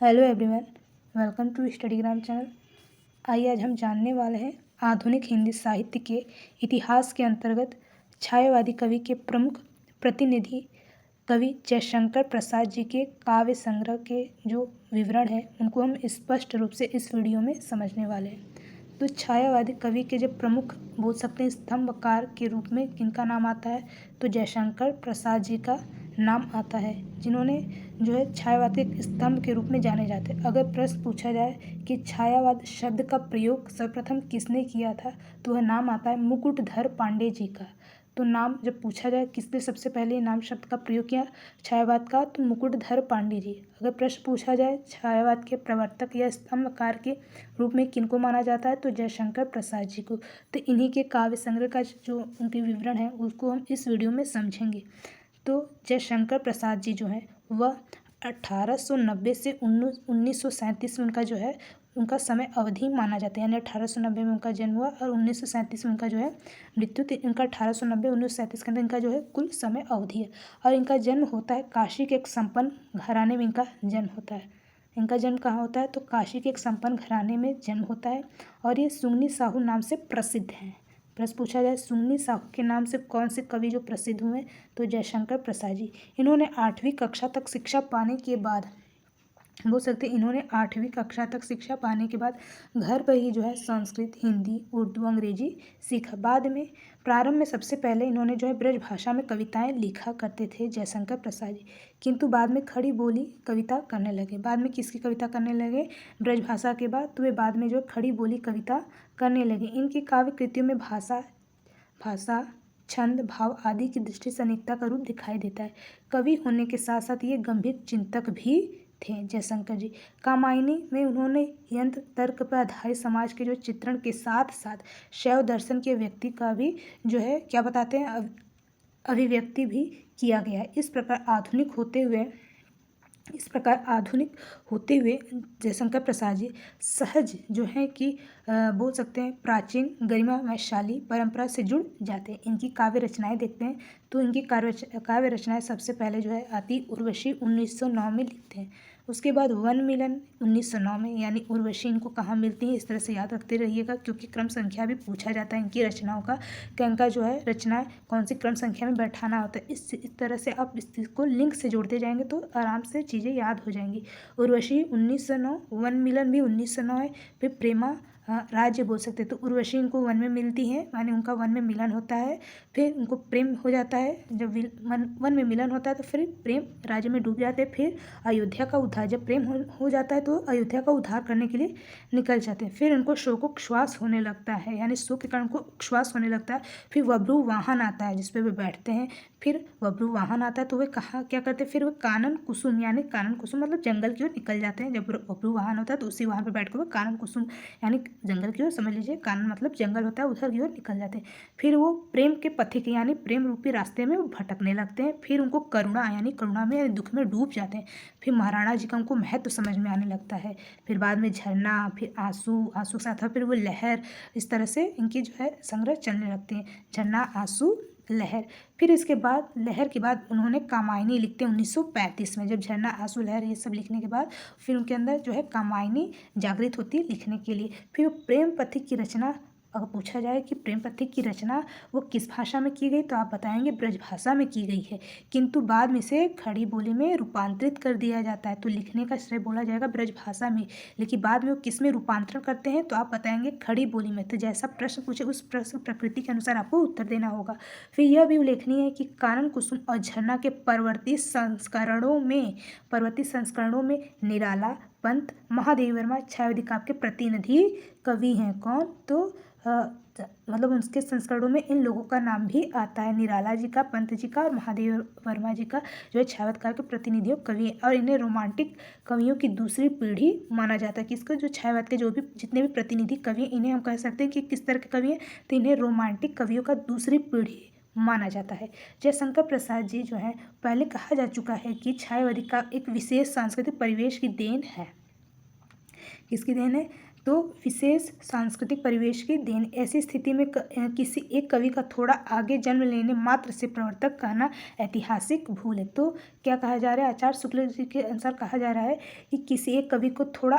Hello everyone, welcome to Studygram channel. आइए आज हम जानने वाले हैं आधुनिक हिंदी साहित्य के इतिहास के अंतर्गत छायावादी कवि के प्रमुख प्रतिनिधि कवि जयशंकर प्रसाद जी के काव्य संग्रह के जो विवरण है उनको हम स्पष्ट रूप से इस वीडियो में समझने वाले हैं। तो छायावादी कवि के जो प्रमुख बोल सकते हैं स्तंभकार के रूप में किनका नाम आता है, तो जयशंकर प्रसाद जी का नाम आता है, जिन्होंने जो है छायावाद के एक स्तंभ के रूप में जाने जाते हैं। अगर प्रश्न पूछा जाए कि छायावाद शब्द का प्रयोग सर्वप्रथम किसने किया था, तो वह नाम आता है मुकुटधर पांडे जी का। तो नाम जब पूछा जाए किसने सबसे पहले नाम शब्द का प्रयोग किया छायावाद का, तो मुकुटधर पांडे जी। अगर प्रश्न पूछा जाए छायावाद के प्रवर्तक या स्तंभकार के रूप में किनको माना जाता है, तो जयशंकर प्रसाद जी को। तो इन्हीं के काव्य संग्रह का जो उनके विवरण है उसको हम इस वीडियो में समझेंगे। तो जयशंकर प्रसाद जी जो हैं वह 1890 से 1937 में उनका जो है उनका समय अवधि माना जाता है, यानी 1890 में उनका जन्म हुआ और 1937 में उनका जो है मृत्यु। तो इनका 1890 1937 के अंदर इनका जो है कुल समय अवधि है। और इनका जन्म होता है काशी के एक संपन्न घराने में इनका जन्म होता है। इनका जन्म कहाँ होता है, तो काशी के एक संपन्न घराने में जन्म होता है और ये सुन्नी साहू नाम से प्रसिद्ध हैं। प्रश्न पूछा जाए सुन्नी साहू के नाम से कौन से कवि जो प्रसिद्ध हुए, तो जयशंकर प्रसाद जी। इन्होंने 8वीं कक्षा तक शिक्षा पाने के बाद बोल सकते हैं इन्होंने 8वीं कक्षा तक शिक्षा पाने के बाद घर पर ही जो है संस्कृत, हिंदी, उर्दू, अंग्रेजी सीखा। बाद में प्रारंभ में सबसे पहले इन्होंने जो है ब्रज भाषा में कविताएं लिखा करते थे जयशंकर प्रसाद जी, किंतु बाद में खड़ी बोली कविता करने लगे। बाद में किसकी कविता करने लगे, ब्रज भाषा के बाद, तो वे बाद में जो खड़ी बोली कविता करने लगे। इनकी काव्य कृतियों में भाषा छंद, भाव आदि की दृष्टि से अनेकता का रूप दिखाई देता है। कवि होने के साथ साथ ये गंभीर चिंतक भी थे जयशंकर जी। कामायनी में उन्होंने यंत्र तर्क पर आधारित समाज के जो चित्रण के साथ साथ शैव दर्शन के व्यक्ति का भी जो है क्या बताते हैं अभिव्यक्ति भी किया गया है। इस प्रकार आधुनिक होते हुए जयशंकर प्रसाद जी सहज जो है कि बोल सकते हैं प्राचीन गरिमा वैशाली परंपरा से जुड़ जाते हैं। इनकी काव्य रचनाएं देखते हैं तो इनकी काव्य रचनाएं सबसे पहले जो है आती उर्वशी 1909 में लिखते हैं। उसके बाद वन मिलन 1909 में, यानी उर्वशी इनको कहाँ मिलती है, इस तरह से याद रखते रहिएगा क्योंकि क्रम संख्या भी पूछा जाता है इनकी रचनाओं का कि इनका जो है रचनाएं कौन सी क्रम संख्या में बैठाना होता है। इस तरह से आप इस चीज़ को लिंक से जोड़ते जाएंगे तो आराम से चीज़ें याद हो जाएंगी। उर्वशी 1909, वन मिलन भी 1909 है। फिर प्रेमा राज्य बोल सकते हैं, तो उर्वशी इनको वन में मिलती है, माने उनका वन में मिलन होता है, फिर उनको प्रेम हो जाता है। जब वन में मिलन होता है तो फिर प्रेम राज्य में डूब जाते हैं। फिर अयोध्या का उद्धार, जब प्रेम हो जाता है तो अयोध्या का उद्धार करने के लिए निकल जाते हैं। फिर उनको शोकोच्छ्वास होने लगता है, यानी शोक के कारण उनको उच्छ्वास होने लगता है। फिर वब्रू वाहन आता है जिसपे वे बैठते हैं। फिर वब्रू वाहन आता है तो वे कहाँ क्या करते हैं, फिर वे कानन कुसुम, यानी कानन कुसुम मतलब जंगल की ओर निकल जाते हैं। जब वब्रू वाहन होता है तो उसी वाहन पर बैठ कर वो कानन कुसुम यानी जंगल की ओर, समझ लीजिए कानन मतलब जंगल होता है, उधर की ओर निकल जाते हैं। फिर वो प्रेम के पथिक यानी प्रेम रूपी रास्ते में वो भटकने लगते हैं। फिर उनको करुणा यानी करुणा में यानी दुख में डूब जाते हैं। फिर महाराणा जी का उनको महत्व समझ में आने लगता है। फिर बाद में झरना, फिर आंसू के साथ फिर वो लहर, इस तरह से इनकी जो है संग्रह चलने लगते हैं, झरना, आंसू, लहर। फिर इसके बाद लहर के बाद उन्होंने कामायनी लिखते हैं 1935 में। जब झरना, आंसू, लहर ये सब लिखने के बाद फिर उनके अंदर जो है कामायनी जागृत होती है लिखने के लिए। फिर वो प्रेम पथिक की रचना, अगर पूछा जाए कि प्रेम पथिक की रचना वो किस भाषा में की गई, तो आप बताएंगे ब्रज भाषा में की गई है, किंतु बाद में इसे खड़ी बोली में रूपांतरित कर दिया जाता है। तो लिखने का श्रेय बोला जाएगा ब्रज भाषा में, लेकिन बाद में वो किस में रूपांतरण करते हैं, तो आप बताएंगे खड़ी बोली में। तो जैसा प्रश्न पूछे उस प्रश्न प्रकृति के अनुसार आपको उत्तर देना होगा। फिर यह भी उल्लेखनीय है कि कानन कुसुम और झरना के परवर्ती संस्करणों में निराला, पंत, महादेवी वर्मा छायावादी काव्य के प्रतिनिधि कवि हैं। कौन, तो मतलब उसके संस्करणों में इन लोगों का नाम भी आता है, निराला जी का, पंत जी का और महादेव वर्मा जी का जो है छायावाद काव्य के प्रतिनिधियों कवि है। और इन्हें रोमांटिक कवियों की दूसरी पीढ़ी माना जाता है। किसको, जो छायावाद के जो भी जितने भी प्रतिनिधि कवि हैं इन्हें हम कह सकते हैं कि किस तरह के कवि हैं, तो इन्हें रोमांटिक कवियों का दूसरी पीढ़ी माना जाता है। जयशंकर प्रसाद जी जो है पहले कहा जा चुका है कि छायावादी का एक विशेष सांस्कृतिक परिवेश की देन है। किसकी देन है, तो विशेष सांस्कृतिक परिवेश की देन। ऐसी स्थिति में किसी एक कवि का थोड़ा आगे जन्म लेने मात्र से प्रवर्तक कहना ऐतिहासिक भूल है। तो क्या कहा जा रहा है, आचार्य शुक्ल जी के अनुसार कहा जा रहा है कि किसी एक कवि को थोड़ा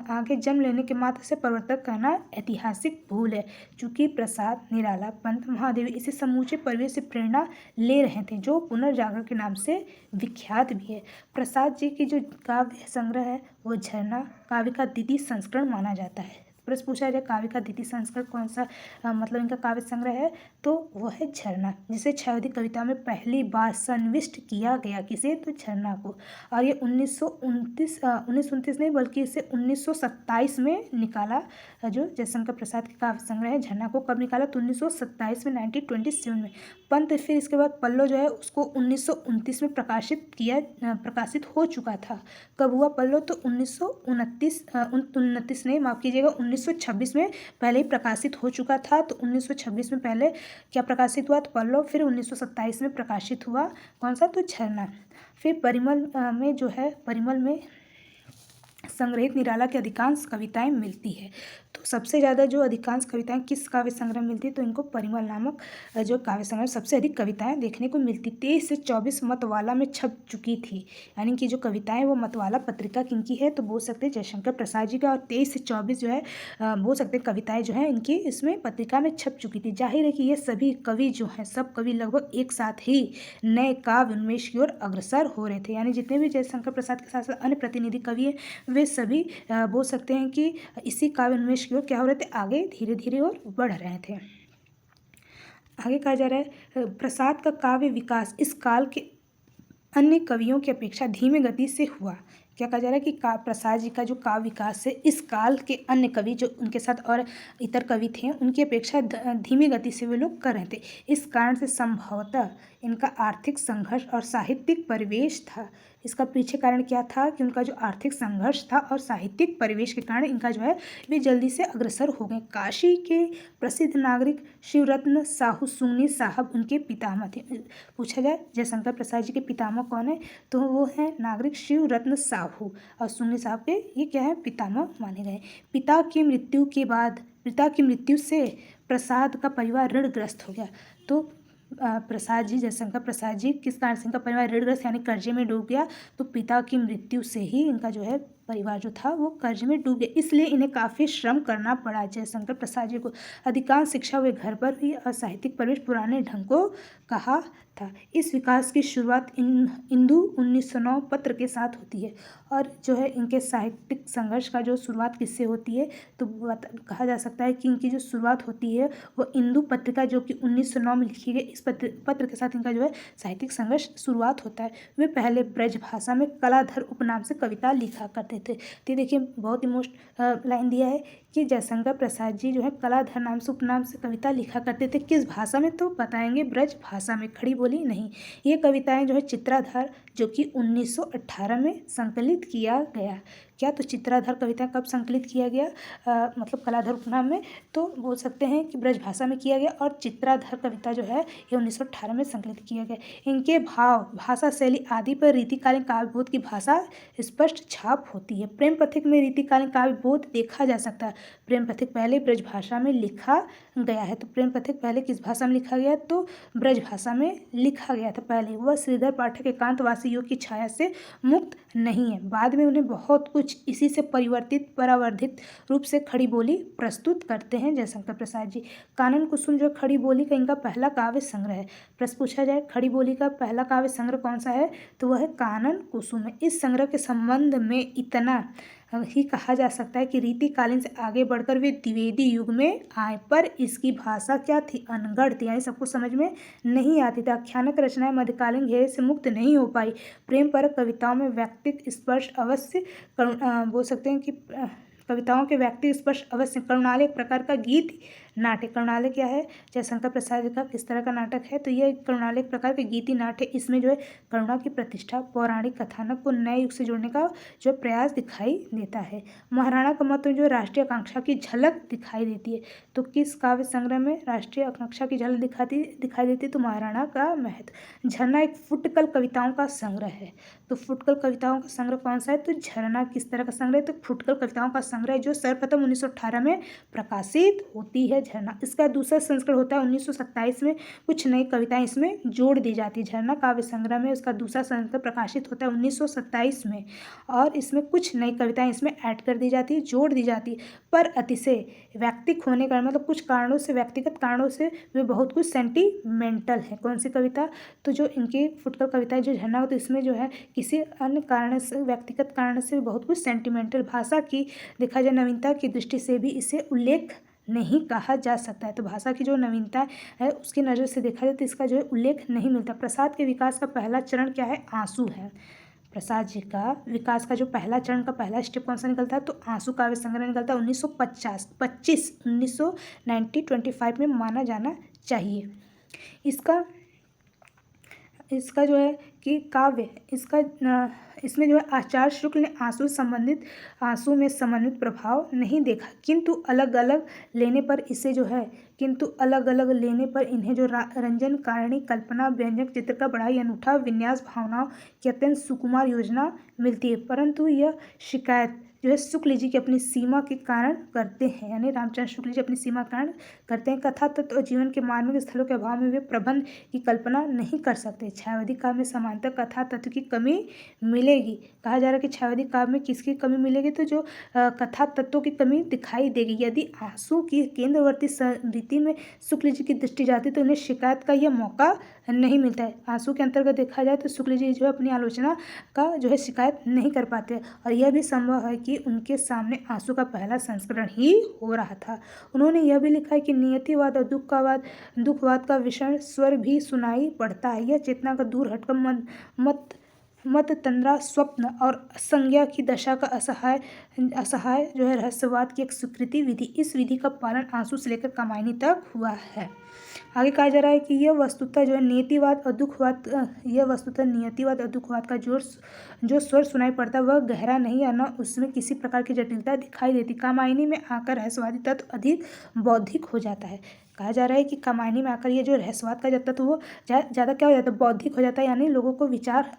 आगे जन्म लेने के मात्र से प्रवर्तक कहना ऐतिहासिक भूल है। चूँकि प्रसाद, निराला, पंत, महादेवी इसी समूचे परिवेश से प्रेरणा ले रहे थे जो पुनर्जागरण के नाम से विख्यात भी है। प्रसाद जी की जो काव्य संग्रह है वो झरना काव्य का द्वितीय संस्करण माना जाता है। प्रश्न पूछा जाए काव्य का द्वितीय संस्करण कौन सा मतलब इनका काव्य संग्रह है, तो वह है झरना, जिसे छायावती कविता में पहली बार सन्निविष्ट किया गया। किसे, तो झरना को। और ये 1929 नहीं बल्कि इसे 1927 में निकाला। जो जयशंकर प्रसाद के काव्य संग्रह है झरना को कब निकाला, तो 1927 में, 1927 में। पंत फिर इसके बाद पल्लव जो है उसको 1929 में प्रकाशित हो चुका था। कब हुआ पल्लव, तो 1929 नहीं, माफ़ कीजिएगा, 1926 में पहले ही प्रकाशित हो चुका था। तो 1926 में पहले क्या प्रकाशित हुआ, तो पल्लव। फिर 1927 में प्रकाशित हुआ कौन सा, तो झरना। फिर परिमल में संग्रहित निराला की अधिकांश कविताएं मिलती है। तो सबसे ज़्यादा जो अधिकांश कविताएं किस काव्य संग्रह में मिलती है, तो इनको परिमल नामक जो काव्य संग्रह सबसे अधिक कविताएं देखने को मिलती। 23 से 24 मतवाला में छप चुकी थी, यानी कि जो कविताएं वो मतवाला पत्रिका किनकी है, तो बोल सकते हैं जयशंकर प्रसाद जी का। और 23 से 24 जो है बोल सकते हैं कविताएं जो है इनकी इसमें पत्रिका में छप चुकी थी। जाहिर है कि ये सभी कवि जो हैं, सब कवि लगभग एक साथ ही नए काव्य उन्मेष की ओर अग्रसर हो रहे थे। यानी जितने भी जयशंकर प्रसाद के साथ साथ अन्य प्रतिनिधि कवि हैं वे सभी बोल सकते हैं कि इसी काव्य उन्मेष की ओर क्या हो रहे थे, आगे धीरे धीरे और बढ़ रहे थे। आगे कहा जा रहा है प्रसाद का काव्य विकास इस काल के अन्य कवियों की अपेक्षा धीमी गति से हुआ। क्या कहा जा रहा है कि प्रसाद जी का जो काव्य विकास है इस काल के अन्य कवि जो उनके साथ और इतर कवि थे उनकी अपेक्षा धीमी गति से वे लोग कर रहे थे। इस कारण से संभवतः इनका आर्थिक संघर्ष और साहित्यिक परिवेश था। इसका पीछे कारण क्या था कि उनका जो आर्थिक संघर्ष था और साहित्यिक परिवेश के कारण इनका जो है वे जल्दी से अग्रसर हो गए। काशी के प्रसिद्ध नागरिक शिवरत्न साहू सुंगनी साहब उनके पितामह थे। पूछा जाए जयशंकर प्रसाद जी के पितामह कौन है, तो वो है नागरिक शिवरत्न साहू, और सुंगनी साहब के ये क्या है, पितामह माने गए। पिता की मृत्यु से प्रसाद का परिवार ऋणग्रस्त हो गया। तो प्रसाद जी, जयशंकर प्रसाद जी किस कारण से इनका परिवार ऋणग्रस्त यानी कर्जे में डूब गया, तो पिता की मृत्यु से ही इनका जो है परिवार जो था वो कर्ज में डूब गया। इसलिए इन्हें काफ़ी श्रम करना पड़ा जयशंकर प्रसाद जी को। अधिकांश शिक्षा वे घर पर हुई और साहित्यिक परिवेश पुराने ढंग को कहा था। इस विकास की शुरुआत इंदु 1909 पत्र के साथ होती है। और जो है इनके साहित्यिक संघर्ष का जो शुरुआत किससे होती है, तो कहा जा सकता है कि इनकी जो शुरुआत होती है वो इंदु पत्रिका जो कि 1909 में लिखी गई, इस पत्र के साथ इनका जो है साहित्यिक संघर्ष शुरुआत होता है। वे पहले ब्रज भाषा में कलाधर उपनाम से कविता लिखा करते थे। तो देखिए बहुत ही मोस्ट लाइन दिया है कि जयशंकर प्रसाद जी जो है कलाधर नाम से उपनाम से कविता लिखा करते थे। किस भाषा में, तो बताएंगे ब्रज भाषा में, खड़ी बोली नहीं। ये कविताएं जो है चित्राधार जो कि 1918 में संकलित किया गया। क्या, तो चित्राधार कविता कब संकलित किया गया, मतलब कलाधर उपनाम में, तो बोल सकते हैं कि ब्रज भाषा में किया गया। और चित्राधार कविता जो है ये 1918 में संकलित किया गया। इनके भाव, भाषा शैली आदि पर रीतिकालीन काव्यबोध की भाषा स्पष्ट छाप होती है। प्रेम पथिक में रीतिकालीन काव्यबोध देखा जा सकता है। प्रेम पथिक पहले ब्रज भाषा में लिखा गया है। तो प्रेम पथिक पहले किस भाषा में लिखा गया, तो ब्रज भाषा में लिखा गया था पहले। वह श्रीधर पाठक एकांतवासी योग की छाया से मुक्त नहीं है। बाद में उन्हें बहुत कुछ इसी से परावर्धित रूप से खड़ी बोली प्रस्तुत करते हैं जयशंकर प्रसाद जी। कानन कुसुम जो खड़ी बोली का इनका पहला काव्य संग्रह है। प्रश्न पूछा जाए खड़ी बोली का पहला काव्य संग्रह कौन सा है, तो वह है कानन कुसुम है। इस संग्रह के संबंध में इतना ही कहा जा सकता है कि रीतिकालीन से आगे बढ़कर वे द्विवेदी युग में आए, पर इसकी भाषा क्या थी, अनगढ़ थी, यानी सबको समझ में नहीं आती थी। आख्यानक रचनाएं मध्यकालीन घेरे से मुक्त नहीं हो पाई। प्रेम पर कविताओं में व्यक्तित्व स्पर्श अवश्य बोल सकते हैं कि कविताओं के व्यक्ति स्पर्श अवश्य, करुणालय एक प्रकार का गीत नाट्य। करुणालय क्या है, जयशंकर प्रसाद जी का किस तरह का नाटक है, तो यह करुणालय एक प्रकार के गीति नाट्य। इसमें जो है करुणा की प्रतिष्ठा, पौराणिक कथानक को नए युग से जोड़ने का जो प्रयास दिखाई देता है। महाराणा का महत्व जो राष्ट्रीय आकांक्षा की झलक दिखाई देती है। तो किस काव्य संग्रह में राष्ट्रीय आकांक्षा की झलक दिखाई देती है, तो महाराणा का महत्व। झरना एक फुटकल कविताओं का संग्रह है। तो फुटकल कविताओं का संग्रह कौन सा है, तो झरना किस तरह का संग्रह है, तो फुटकल कविताओं का संग्रह जो सर्वप्रथम 1918 में प्रकाशित होती है झरना। इसका दूसरा संस्करण होता है 1927 में, कुछ नई कविताएं इसमें जोड़ दी जाती है। झरना काव्य संग्रह में उसका दूसरा संस्करण प्रकाशित होता है 1927 में, और इसमें कुछ नई कविताएं इसमें ऐड कर दी जाती है, जोड़ दी जाती है। पर अतिशय व्यक्तिक होने का मतलब कुछ कारणों से, व्यक्तिगत कारणों से वे बहुत कुछ सेंटिमेंटल है। कौन सी कविता, तो जो इनकी फुटकल कविता जो झरना हो, तो इसमें जो है किसी अन्य कारण से, व्यक्तिगत कारण से बहुत कुछ सेंटिमेंटल, भाषा की देखा जाए नवीनता की दृष्टि से भी इसे उल्लेख नहीं कहा जा सकता है। तो भाषा की जो नवीनता है उसकी नज़र से देखा जाए तो इसका जो है उल्लेख नहीं मिलता। प्रसाद के विकास का पहला चरण क्या है, आंसू है। प्रसाद जी का विकास का जो पहला चरण का पहला स्टेप कौन सा निकलता है, तो आंसू काव्य संग्रह निकलता है 1925 में माना जाना चाहिए। इसका जो है कि काव्य, इसमें जो है आचार्य शुक्ल ने आंसू में समन्वित प्रभाव नहीं देखा, किंतु अलग अलग लेने पर इन्हें जो रंजन कारणी कल्पना व्यंजक चित्र का बड़ा अनूठा विन्यास, भावनाओं की अत्यंत सुकुमार योजना मिलती है। परंतु यह शिकायत जो है शुक्ल जी की अपनी सीमा के कारण करते हैं, यानी रामचंद्र शुक्ल जी अपनी सीमा के कारण करते हैं। कथा तत्व और जीवन के मार्मिक स्थलों के अभाव में वे प्रबंध की कल्पना नहीं कर सकते। छायावादी काव्य में समांतर कथा तत्व की कमी मिलेगी। कहा जा रहा है कि छायावादी काव्य में किसकी कमी मिलेगी, तो जो कथा तत्वों की कमी दिखाई देगी। यदि आंसू की केंद्रवर्ती रीति में शुक्ल जी की दृष्टि जाती तो उन्हें शिकायत का यह मौका नहीं मिलता है। आंसू के अंतर्गत देखा जाए तो शुक्ल जी जो है अपनी आलोचना का जो है शिकायत नहीं कर पाते, और यह भी संभव है कि उनके सामने आंसू का पहला संस्करण ही हो रहा था। उन्होंने यह भी लिखा है कि नियतिवाद और दुखवाद का विषण स्वर भी सुनाई पड़ता है। यह चेतना का दूर हटकर मत तंद्रा स्वप्न और संज्ञा की दशा का असहाय जो है रहस्यवाद की एक स्वीकृति विधि। इस विधि का पालन आंसू से लेकर कामायनी तक हुआ है। आगे कहा जा रहा है कि यह वस्तुतः नियतिवाद और दुखवाद का जो स्वर सुनाई पड़ता है वह गहरा नहीं है, न उसमें किसी प्रकार की जटिलता दिखाई देती। कामायनी में आकर रहस्यवादी तत्व अधिक बौद्धिक हो जाता है। कहा जा रहा है कि कामायनी में आकर ये जो रहस्यवाद का तत्व वो ज़्यादा क्या हो जाता है, बौद्धिक हो जाता है, यानी लोगों को विचार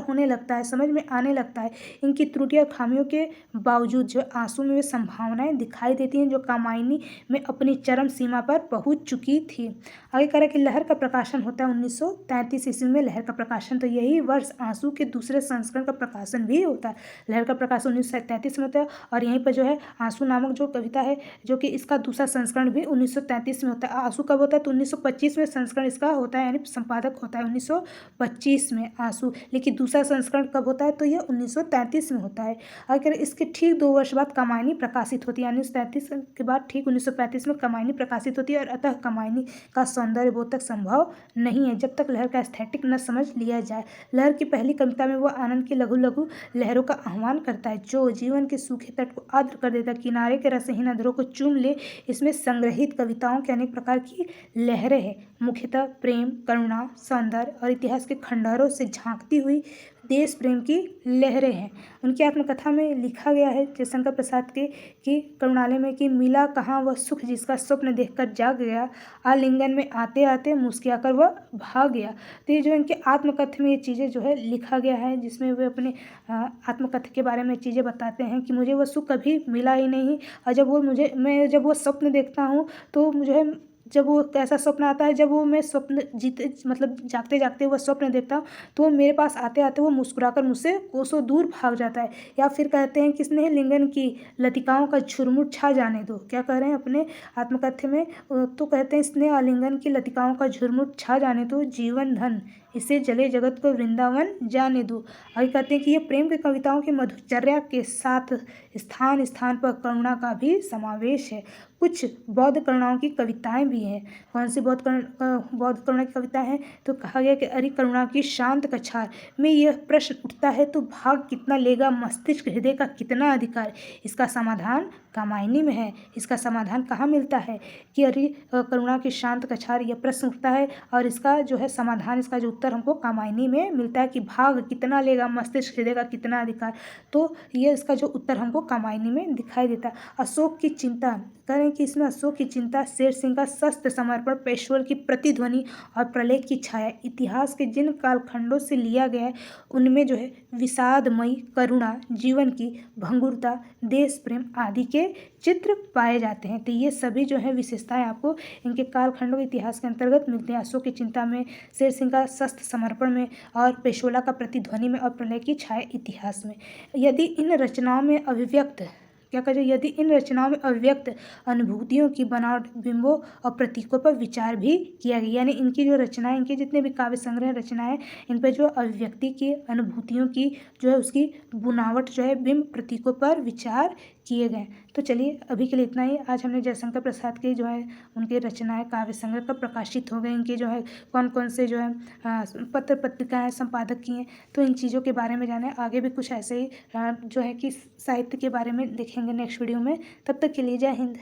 होने लगता है, समझ में आने लगता है। इनकी त्रुटियों और खामियों के बावजूद जो आंसू में वे संभावनाएं दिखाई देती हैं जो कामायनी में अपनी चरम सीमा पर पहुंच चुकी थी। आगे कह रहा है कि लहर का प्रकाशन होता है 1933 ईस्वी में। लहर का प्रकाशन, तो यही वर्ष आंसू के दूसरे संस्करण का प्रकाशन भी होता है। लहर का प्रकाशन 1933 में होता है, और यहीं पर जो है आंसू नामक जो कविता है जो कि इसका दूसरा संस्करण भी 1933 में होता है। आंसू कब होता है, तो 1925 में संस्करण इसका होता है, यानी संपादक होता है 1925 में आंसू, लेकिन दूसरा संस्करण कब होता है, तो यह 1933 में होता है। अगर इसके ठीक 2 वर्ष बाद कामायनी प्रकाशित होती है, यानी 1933 के बाद ठीक 1935 में कामायनी प्रकाशित होती है। और अतः कामायनी का सौंदर्य बोध तक संभव नहीं है जब तक लहर का एस्थेटिक न समझ लिया जाए। लहर की पहली कविता में वह आनंद की लघु लघु लहरों का आह्वान करता है जो जीवन के सूखे तट को आर्द्र कर देता है, किनारे के रसहीन अधरों को चूम ले। इसमें संग्रहित कविताओं के अनेक प्रकार की लहरें हैं, मुख्यतः प्रेम, करुणा, सौंदर्य और इतिहास के खंडहरों से झांकती हुई देश प्रेम की लहरें हैं। उनकी आत्मकथा में लिखा गया है जयशंकर प्रसाद के कि करुणालय में कि मिला कहाँ वह सुख जिसका स्वप्न देखकर जाग गया, आलिंगन में आते आते मुस्कुराकर वह भाग गया। तो ये जो इनके आत्मकथा में ये चीज़ें जो है लिखा गया है, जिसमें वे अपने आत्मकथा के बारे में चीज़ें बताते हैं कि मुझे वह सुख कभी मिला ही नहीं, और जब वो स्वप्न देखता हूँ तो मुझे जब वो कैसा स्वप्न आता है, जब वो मैं जागते जागते वह स्वप्न देखता हूँ तो वो मेरे पास आते आते वो मुस्कुराकर मुझसे कोसों दूर भाग जाता है। या फिर कहते हैं कि स्नेह लिंगन की लतिकाओं का झुरमुट छा जाने दो। क्या कह रहे हैं अपने आत्मकथा में, तो कहते हैं स्नेह आलिंगन की लतिकाओं का झुरमुट छा जाने दो, जीवन धन इसे जले जगत को वृंदावन जाने दो। और कहते हैं कि ये प्रेम की कविताओं की मधुचर्या के साथ स्थान स्थान पर करुणा का भी समावेश है। कुछ बौद्ध करुणाओं की कविताएं भी हैं। कौन सी बौद्ध करुणा की कविताएं हैं? तो कहा गया कि अरे करुणा की शांत कछार में यह प्रश्न उठता है तो भाग कितना लेगा मस्तिष्क हृदय का कितना अधिकार। इसका समाधान कामायनी में है। इसका समाधान कहाँ मिलता है कि अरे करुणा की शांत कछार, यह प्रश्न उठता है और इसका जो है समाधान, इसका जो उत्तर हमको कामायनी में मिलता है कि भाग कितना लेगा मस्तिष्क हृदय का कितना अधिकार। तो ये इसका जो उत्तर हमको कामायनी में दिखाई देता है। अशोक की चिंता, कह रहे हैं कि इसमें अशोक की चिंता, शेर सिंह का शस्त्र समर्पण, पेशवर की प्रतिध्वनि और प्रलय की छाया, इतिहास के जिन कालखंडों से लिया गया है उनमें जो है विषादमयी करुणा, जीवन की भंगुरता, देश प्रेम आदि के चित्र पाए जाते हैं। तो ये सभी जो है विशेषताएं आपको इनके कालखंडों के इतिहास के अंतर्गत मिलते हैं। अशोक की चिंता में, शेर सिंह का शस्त्र समर्पण में और पेशोला का प्रतिध्वनि में और प्रलय की छाया इतिहास में। यदि इन रचनाओं में अभिव्यक्त क्या करें यदि इन रचनाओं में अभिव्यक्त अनुभूतियों की बनावट, बिंबों और प्रतीकों पर विचार भी किया गया, यानी इनकी जो रचनाएं, इनके जितने भी काव्य संग्रह रचनाएं, इन पर जो अभिव्यक्ति की अनुभूतियों की जो है उसकी बुनावट जो है बिंब प्रतीकों पर विचार किए गए। तो चलिए अभी के लिए इतना ही। आज हमने जयशंकर प्रसाद के जो है उनके रचनाएं काव्य संग्रह कब प्रकाशित हो गए, इनके जो है कौन कौन से जो है पत्र पत्रिकाएं संपादक किए, तो इन चीज़ों के बारे में जाने। आगे भी कुछ ऐसे ही जो है कि साहित्य के बारे में देखेंगे नेक्स्ट वीडियो में। तब तक के लिए जय हिंद।